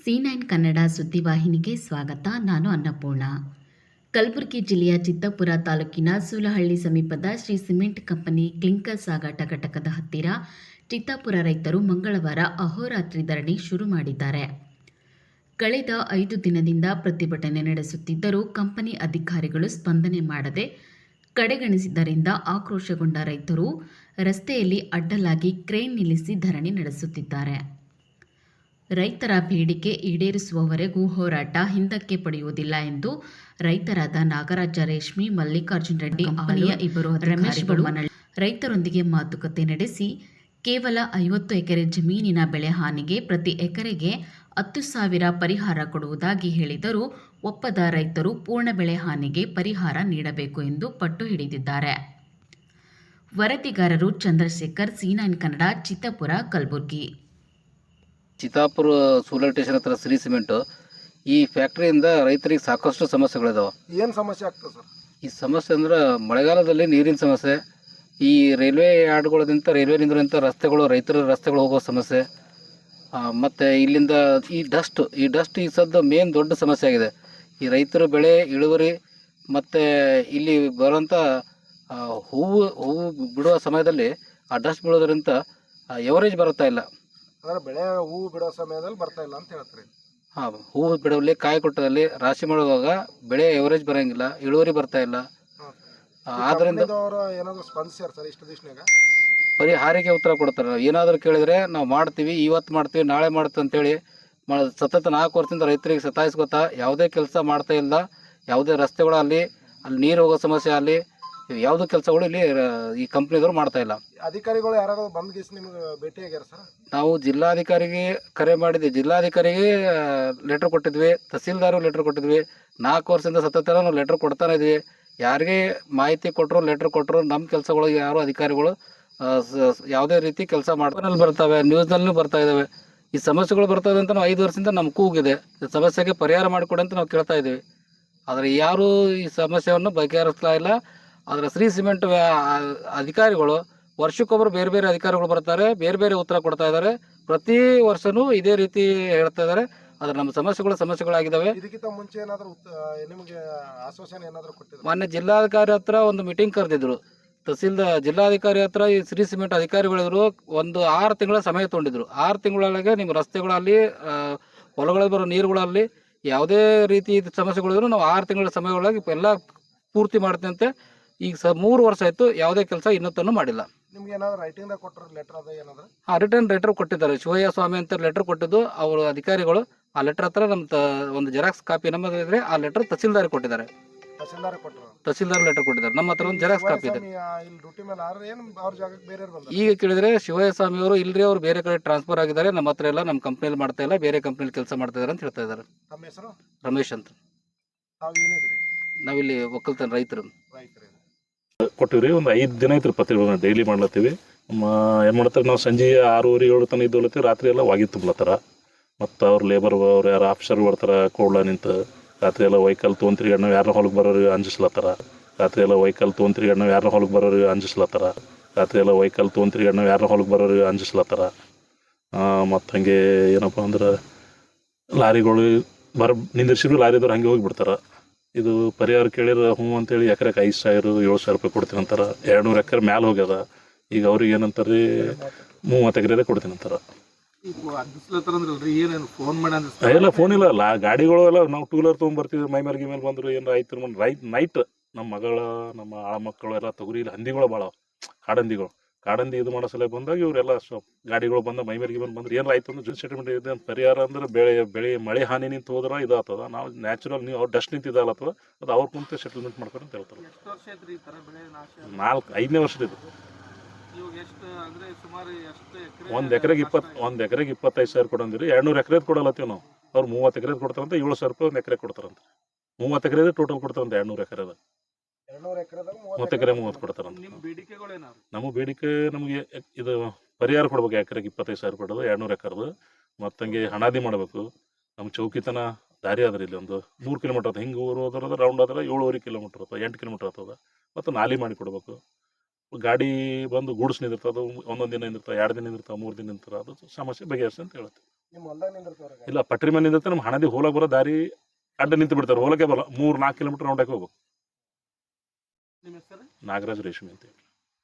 C9 Kannada ಸುದ್ದಿವಾಹಿನಿಗೆ ಸ್ವಾಗತ. ನಾನು ಅನ್ನಪೂರ್ಣ. ಕಲಬುರಗಿ ಜಿಲ್ಲೆಯ ಚಿತ್ತಾಪುರ ತಾಲೂಕಿನ ಸೂಲಹಳ್ಳಿ ಸಮೀಪದ ಶ್ರೀ ಸಿಮೆಂಟ್ ಕಂಪನಿ ಕ್ಲಿಂಕರ್ ಸಾಗಾಟ ಘಟಕದ ಹತ್ತಿರ ಚಿತ್ತಾಪುರ ರೈತರು ಮಂಗಳವಾರ ಅಹೋರಾತ್ರಿ ಧರಣಿ ಶುರು ಮಾಡಿದ್ದಾರೆ. ಕಳೆದ 5 ದಿನದಿಂದ ಪ್ರತಿಭಟನೆ ನಡೆಸುತ್ತಿದ್ದರೂ ಕಂಪನಿ ಅಧಿಕಾರಿಗಳು ಸ್ಪಂದನೆ ಮಾಡದೆ ಕಡೆಗಣಿಸಿದ್ದರಿಂದ ಆಕ್ರೋಶಗೊಂಡ ರೈತರು ರಸ್ತೆಯಲ್ಲಿ ಅಡ್ಡಲಾಗಿ ಕ್ರೇನ್ ನಿಲ್ಲಿಸಿ ಧರಣಿ ನಡೆಸುತ್ತಿದ್ದಾರೆ. ರೈತರ ಬೇಡಿಕೆ ಈಡೇರಿಸುವವರೆಗೂ ಹೋರಾಟ ಹಿಂದಕ್ಕೆ ಪಡೆಯುವುದಿಲ್ಲ ಎಂದು ರೈತರಾದ ನಾಗರಾಜ ರೇಷ್ಮಿ, ಮಲ್ಲಿಕಾರ್ಜುನ್ ರೆಡ್ಡಿ, ಕಂಪನಿಯ ಇಬ್ಬರು ಅಧಿಕಾರಿಗಳು ರೈತರೊಂದಿಗೆ ಮಾತುಕತೆ ನಡೆಸಿ ಕೇವಲ 50 ಎಕರೆ ಜಮೀನಿನ ಬೆಳೆ ಹಾನಿಗೆ ಪ್ರತಿ ಎಕರೆಗೆ 10,000 ಪರಿಹಾರ ಕೊಡುವುದಾಗಿ ಹೇಳಿದರೂ ಒಪ್ಪದ ರೈತರು ಪೂರ್ಣ ಬೆಳೆ ಹಾನಿಗೆ ಪರಿಹಾರ ನೀಡಬೇಕು ಎಂದು ಪಟ್ಟು ಹಿಡಿದಿದ್ದಾರೆ. ವರದಿಗಾರರು ಚಂದ್ರಶೇಖರ್, C9 ಕನ್ನಡ, ಚಿತ್ತಾಪುರ, ಕಲಬುರಗಿ. ಚಿತ್ತಾಪುರ ಸೂಲಹಳ್ಳಿ ಸ್ಟೇಷನ್ ಹತ್ರ ಶ್ರೀ ಸಿಮೆಂಟ್ ಈ ಫ್ಯಾಕ್ಟ್ರಿಯಿಂದ ರೈತರಿಗೆ ಸಾಕಷ್ಟು ಸಮಸ್ಯೆಗಳಿದಾವೆ. ಏನು ಸಮಸ್ಯೆ ಆಗ್ತದೆ ಸರ್? ಈ ಸಮಸ್ಯೆ ಅಂದ್ರೆ ಮಳೆಗಾಲದಲ್ಲಿ ನೀರಿನ ಸಮಸ್ಯೆ, ಈ ರೈಲ್ವೆ ಯಾರ್ಡ್ಗಳಿಂದ ರೈಲ್ವೆ ನಿಂದ್ರಿಂದ ರಸ್ತೆಗಳು, ರೈತರ ರಸ್ತೆಗಳು ಹೋಗೋ ಸಮಸ್ಯೆ, ಮತ್ತು ಇಲ್ಲಿಂದ ಈ ಡಸ್ಟ್ ಈ ಸದ್ದು ಮೇನ್ ದೊಡ್ಡ ಸಮಸ್ಯೆ ಆಗಿದೆ. ಈ ರೈತರ ಬೆಳೆ ಇಳುವರಿ ಮತ್ತು ಇಲ್ಲಿ ಬರೋಂಥ ಹೂವು ಬಿಡುವ ಸಮಯದಲ್ಲಿ ಆ ಡಸ್ಟ್ ಬೀಳೋದ್ರಿಂದ ಎವರೇಜ್ ಬರುತ್ತಾ ಇಲ್ಲ. ಅಂದರೆ ಬೆಳೆ ಹೂವು ಬಿಡೋ ಸಮಯದಲ್ಲಿ ಬರ್ತಾ ಇಲ್ಲ ಅಂತ ಹೇಳ್ತಾರೆ. ಹೂವು ಬಿಡುವಲ್ಲಿ, ಕಾಯಿ ಕೊಟ್ಟದಲ್ಲಿ, ರಾಶಿ ಮಾಡುವಾಗ ಬೆಳೆ ಎವರೇಜ್ ಬರೋಂಗಿಲ್ಲ, ಇಳುವರಿ ಬರ್ತಾ ಇಲ್ಲ. ಆದ್ದರಿಂದ ಏನಾದರೂ ಸ್ಪಂದಿಸ್ಯಾರ ಸರ್ ಇಷ್ಟು ದಿವಸನಾಗ? ಪರಿಹಾರಿಗೆ ಉತ್ತರ ಕೊಡ್ತಾರೆ. ಏನಾದರೂ ಕೇಳಿದರೆ ನಾವು ಮಾಡ್ತೀವಿ, ಇವತ್ತು ಮಾಡ್ತೀವಿ, ನಾಳೆ ಮಾಡ್ತೀವಿ ಅಂತೇಳಿ ಸತತ 4 ವರ್ಷದಿಂದ ರೈತರಿಗೆ ಸತಾಯಿಸ್ಕೊತಾ ಯಾವುದೇ ಕೆಲಸ ಮಾಡ್ತಾ ಇಲ್ಲ. ಯಾವುದೇ ರಸ್ತೆಗಳಲ್ಲಿ ಅಲ್ಲಿ ನೀರು ಹೋಗೋ ಸಮಸ್ಯೆ ಅಲ್ಲಿ ಯಾವುದೂ ಕೆಲಸಗಳು ಇಲ್ಲಿ ಈ ಕಂಪ್ನಿದವ್ರು ಮಾಡ್ತಾ ಇಲ್ಲ. ಅಧಿಕಾರಿಗಳು ಯಾರು ಬಂದು ಗೀಸ್ ನಿಮ್ಗೆ ಭೇಟಿಯಾಗ್ಯಾರ ಸರ್? ನಾವು ಜಿಲ್ಲಾಧಿಕಾರಿಗೆ ಕರೆ ಮಾಡಿದ್ವಿ, ಜಿಲ್ಲಾಧಿಕಾರಿಗೆ ಲೆಟ್ರ್ ಕೊಟ್ಟಿದ್ವಿ, ತಹಸೀಲ್ದಾರು ಲೆಟ್ರ್ ಕೊಟ್ಟಿದ್ವಿ. 4 ವರ್ಷದಿಂದ ಸತತ ನಾವು ಲೆಟ್ರ್ ಕೊಡ್ತಾನೆ ಇದ್ವಿ. ಯಾರಿಗೆ ಮಾಹಿತಿ ಕೊಟ್ಟರು, ಲೆಟ್ರ್ ಕೊಟ್ಟರು, ನಮ್ಮ ಕೆಲಸಗಳು ಯಾರು ಅಧಿಕಾರಿಗಳು ಯಾವುದೇ ರೀತಿ ಕೆಲಸ ಮಾಡ್ಕೊಂಡು ಬರ್ತವೆ, ನ್ಯೂಸ್ನಲ್ಲೂ ಬರ್ತಾ ಇದ್ದಾವೆ. ಈ ಸಮಸ್ಯೆಗಳು ಬರ್ತವೆ ಅಂತ ನಾವು 5 ವರ್ಷದಿಂದ ನಮ್ಮ ಕೂಗಿದೆ. ಈ ಸಮಸ್ಯೆಗೆ ಪರಿಹಾರ ಮಾಡಿಕೊಡಿ ಅಂತ ನಾವು ಕೇಳ್ತಾ ಇದ್ದೀವಿ. ಆದರೆ ಯಾರೂ ಈ ಸಮಸ್ಯೆಯನ್ನು ಬಗೆಹರಿಸ್ತಾ ಇಲ್ಲ. ಆದರೆ ಶ್ರೀ ಸಿಮೆಂಟ್ ಅಧಿಕಾರಿಗಳು ವರ್ಷಕ್ಕೊಬ್ಬರು ಬೇರೆ ಬೇರೆ ಅಧಿಕಾರಿಗಳು ಬರ್ತಾರೆ, ಬೇರೆ ಬೇರೆ ಉತ್ತರ ಕೊಡ್ತಾ ಇದ್ದಾರೆ. ಪ್ರತಿ ವರ್ಷವೂ ಇದೇ ರೀತಿ ಹೇಳ್ತಾ ಇದ್ದಾರೆ. ಆದರೆ ನಮ್ಮ ಸಮಸ್ಯೆಗಳಾಗಿದ್ದಾವೆ. ಇದಕ್ಕಿಂತ ಮುಂಚೆ ಏನಾದರೂ ನಿಮಗೆ ಆಶ್ವಾಸನೆ ಏನಾದರೂ ಕೊಟ್ಟಿದ್ರು? ಮಾನ್ಯ ಜಿಲ್ಲಾಧಿಕಾರಿ ಹತ್ರ ಒಂದು ಮೀಟಿಂಗ್ ಕರೆದಿದ್ರು. ಜಿಲ್ಲಾಧಿಕಾರಿ ಹತ್ರ ಈ ಶ್ರೀ ಸಿಮೆಂಟ್ ಅಧಿಕಾರಿಗಳಿದ್ರು. ಒಂದು 6 ತಿಂಗಳ ಸಮಯ ತೊಗೊಂಡಿದ್ರು. 6 ತಿಂಗಳೊಳಗೆ ನಿಮ್ಮ ರಸ್ತೆಗಳಲ್ಲಿ, ಹೊಲಗಳಲ್ಲಿ ಬರೋ ನೀರುಗಳಲ್ಲಿ ಯಾವುದೇ ರೀತಿ ಸಮಸ್ಯೆಗಳಿದ್ರು ನಾವು 6 ತಿಂಗಳ ಸಮಯದೊಳಗೆ ಎಲ್ಲ ಪೂರ್ತಿ ಮಾಡ್ತೀನಂತೆ. ಈಗ 3 ವರ್ಷ ಆಯಿತು, ಯಾವುದೇ ಕೆಲಸ ಇನ್ನೂ ಮಾಡಿಲ್ಲ. ನಿಮ್ಗೆ ಏನಾದ್ರು ರೈಟಿಂಗ್ದಾಗ ಕೊಟ್ಟರು ಲೆಟರ್ ಅದ ಏನಾದ್ರು? ರಿಟರ್ನ್ ಲೆಟರ್ ಕೊಟ್ಟಿದ್ದಾರೆ. ಶಿವಯ್ಯ ಸ್ವಾಮಿ ಅಂತ ಲೆಟರ್ ಕೊಟ್ಟಿದ್ದು ಅವರು ಅಧಿಕಾರಿಗಳು. ಆ ಲೆಟರ್ ಹತ್ರ ನಮ್ಮ ಒಂದು ಜೆರಾಕ್ಸ್ ಕಾಪಿ ನಮ್ಮದು ಇದ್ರೆ, ಆ ಲೆಟರ್ ತಹಸೀಲ್ದಾರ್ ಕೊಟ್ಟಿದ್ದಾರೆ. ತಹಸೀಲ್ದಾರ್ ಲೆಟರ್ ಕೊಟ್ಟಿದ್ದಾರೆ. ನಮ್ಮ ಹತ್ರ ಒಂದು ಜೆರಾಕ್ಸ್ ಕಾಪಿ ಇದೆ. ಈಗ ಕೇಳಿದ್ರೆ ಶಿವಯ್ಯ ಸ್ವಾಮಿ ಅವರು ಇಲ್ರಿ, ಅವ್ರು ಬೇರೆ ಕಡೆ ಟ್ರಾನ್ಸ್ಫರ್ ಆಗಿದ್ದಾರೆ, ನಮ್ಮ ಹತ್ರ ಎಲ್ಲ ನಮ್ಮ ಕಂಪ್ನಿಯಲ್ಲಿ ಮಾಡ್ತಾ ಇಲ್ಲ, ಬೇರೆ ಕಂಪ್ನಿಯಲ್ಲಿ ಕೆಲಸ ಮಾಡ್ತಾ ಇದ್ದಾರೆ ಅಂತ ಹೇಳ್ತಾ ಇದ್ದಾರೆ. ನಮ್ಮ ಹೆಸರು ರಮೇಶ್ ಅಂತ. ನಾವಿಲ್ಲಿ ಒಕ್ಕಲ್ತನ ರೈತರು ಕೊಟ್ಟಿವ್ರಿ. ಒಂದು 5 ದಿನ ಐತ್ರಿ ಪತ್ರಿಕೆ ಡೈಲಿ ಮಾಡ್ಲತ್ತೀವಿ. ಏನು ಮಾಡ್ತಾರೆ, ನಾವು ಸಂಜೆ 6:30 7 ತನಕ ಇದ್ದೋಲತ್ತೀವಿ. ರಾತ್ರಿ ಎಲ್ಲ ವಾಗಿ ತುಂಬಲತ್ತಾರ. ಮತ್ತು ಅವ್ರು ಲೇಬರ್ ಅವ್ರು ಯಾರು ಆಫೀಸರ್ ಬರ್ತಾರೆ ಕೋಡ್ಲ ನಿಂತು ರಾತ್ರಿ ಎಲ್ಲ ವೆಹಿಕಲ್ ತೊಗೊಂತಿರ್ಗಾಡ್ ನಾವು ಯಾರನ್ನ ಹೊಲಕ್ಕೆ ಬರೋರಿಗೆ ಅಂಜಿಸ್ಲತ್ತಾರ. ರಾತ್ರಿ ಎಲ್ಲ ವೆಹಿಕಲ್ ತೊಗೊಂತಿರ್ಗಾಡ್ ನಾವು ಯಾರನ್ನ ಹೊಲಕ್ಕೆ ಬರೋರಿಗೆ ಅಂಜಿಸ್ಲತ್ತಾರ. ರಾತ್ರಿ ಎಲ್ಲ ವೆಹಿಕಲ್ ತೊಗೊಂತಿರ್ಗಾಡ್ ನಾವು ಯಾರನ್ನ ಹೊಲಕ್ಕೆ ಬರೋರಿಗೆ ಅಂಜಿಸ್ಲತ್ತಾರ. ಮತ್ತು ಹಾಗೆ ಏನಪ್ಪ ಅಂದ್ರೆ ಲಾರಿಗಳು ನಿಂದಿರ್ಸಿದ್ರು, ಲಾರಿದವ್ರು ಹಾಗೆ ಹೋಗಿಬಿಡ್ತಾರೆ. ಇದು ಪರಿಹಾರ ಕೇಳಿದ್ರೆ ಹ್ಞೂ ಅಂತೇಳಿ ಎಕರೆಗೆ 5,000 7,000 ರೂಪಾಯಿ ಕೊಡ್ತೀನಿ ಅಂತಾರೆ. 200 ಎಕರೆ ಮ್ಯಾಲೆ ಹೋಗ್ಯದ. ಈಗ ಅವ್ರಿಗೆ ಏನಂತಾರೆ ರೀ, 30 ಎಕರೆ ಕೊಡ್ತೀನಿ ಅಂತಾರೆ. ಎಲ್ಲ ಫೋನ್ ಇಲ್ಲ, ಗಾಡಿಗಳು ಎಲ್ಲ ನಾವು 2 ವೀಲರ್ ತೊಗೊಂಡ್ಬರ್ತೀವಿ. ಮೈಮೇಲೆ ಬಂದರು ಏನು ರೈತರು ನೈಟ್ ನಮ್ಮ ನಮ್ಮ ಆಳ ಮಕ್ಕಳು ಎಲ್ಲ ತೊಗರಿ ಇಲ್ಲಿ ಹಂದಿಗಳು ಭಾಳ, ಕಾಡಂದಿ ಇದು ಮಾಡೋ ಸಲ ಬಂದಾಗ ಇವರೆಲ್ಲ ಗಾಡಿಗಳು ಬಂದ ಮೈಮೇಲೆ ಬಂದ್ರೆ ಏನು ರೈತ ಅಂದ್ರೆ ಸೆಟಲ್ಮೆಂಟ್ ಇದೆ ಅಂತ. ಪರಿಹಾರ ಅಂದ್ರೆ ಬೆಳೆ ಮಳೆ ಹಾನಿ ನಿಂತು ಹೋದ್ರೆ ಇದು ಆಗ್ತದ. ನಾವು ನ್ಯಾಚುರಲ್ ನೀವು ಅವ್ರು ಡಸ್ಟ್ ನಿಂತಿದ್ದಲ್ಲತ್ತದ ಅದು ಅವ್ರ ಕುಂತ ಸೆಟಲ್ಮೆಂಟ್ ಮಾಡ್ತಾರೆ ಅಂತ ಹೇಳ್ತಾರೆ. 5ನೇ ವರ್ಷದ ಇದು. ಒಂದು ಎಕರೆಗೆ 25,000 ಕೊಡಂದಿರಿ. 200 ಎಕರೆ ಕೊಡಲತ್ತೀವಿ ನಾವು. ಅವ್ರು 30 ಎಕರೆ ಕೊಡ್ತಾರಂತ. 7,000 ರೂಪಾಯಿ ಒಂದು ಎಕರೆ ಕೊಡ್ತಾರಂತ. 30 ಎಕರೆ ಟೋಟಲ್ ಕೊಡ್ತಾರಂತ. 200 ಎಕರೆ 30 ಎಕರೆ 30 ಕೊಡ್ತಾರಂತ. ನಮ್ಮ ಬೇಡಿಕೆ ನಮಗೆ ಇದು ಪರಿಹಾರ ಕೊಡ್ಬೇಕು. ಎಕರೆಗೆ 25,000 ಕೊಡೋದು 200 ಎಕರೆದು. ಮತ್ತಂಗೆ ಹಣಾದಿ ಮಾಡಬೇಕು. ನಮ್ಮ ಚೌಕಿತನ ದಾರಿ ಆದ್ರೆ ಇಲ್ಲಿ ಒಂದು 3 ಕಿಲೋಮೀಟರ್ ಆಯ್ತು. ಹಿಂಗೆ ಊರು ಹೋದ್ರೆ ರೌಂಡ್ ಆದ್ರೆ 7.5 ಕಿಲೋಮೀಟರ್ ಅಥವಾ 8 ಕಿಲೋಮೀಟರ್ ಆಗ್ತದೆ. ಮತ್ತು ನಾಲಿ ಮಾಡಿ ಕೊಡಬೇಕು. ಗಾಡಿ ಬಂದು ಗೂಡ್ಸ್ ನಿಂದಿರ್ತದೆ. ಒಂದೊಂದು ದಿನ ನಿಂದಿರ್ತಾವೆ, 2 ದಿನ ನಿಂದಿರ್ತಾವೆ, 3 ದಿನ ನಿಂದಿರ್ತಾವೆ. ಅದು ಸಮಸ್ಯೆ ಬಗೆಹರಿಸಿ ಅಂತ ಹೇಳುತ್ತೆ. ನಿಮ್ಮ ಹೊಲ್ದಾಗ ನಿಂದಿರ್ತಾವ್ರ ಇಲ್ಲ ಪಟ್ರಿ ಮನೆ ನಿಂತ ನಮ್ಮ ಹಣದಿ ಹೋಲಕ್ಕೆ ಬರೋ ದಾರಿ ಅಡ್ಡ ನಿಂತು ಬಿಡ್ತಾರೆ, ಹೋಲಕ್ಕೆ ಬರಲ್ಲ. 3-4 ಕಿಲೋಮೀಟರ್ ರೌಂಡಕ್ಕೆ ಹೋಗು. ನಾಗರಾಜ್ ರೇಷ್ಮೆ ಅಂತೇಳಿ.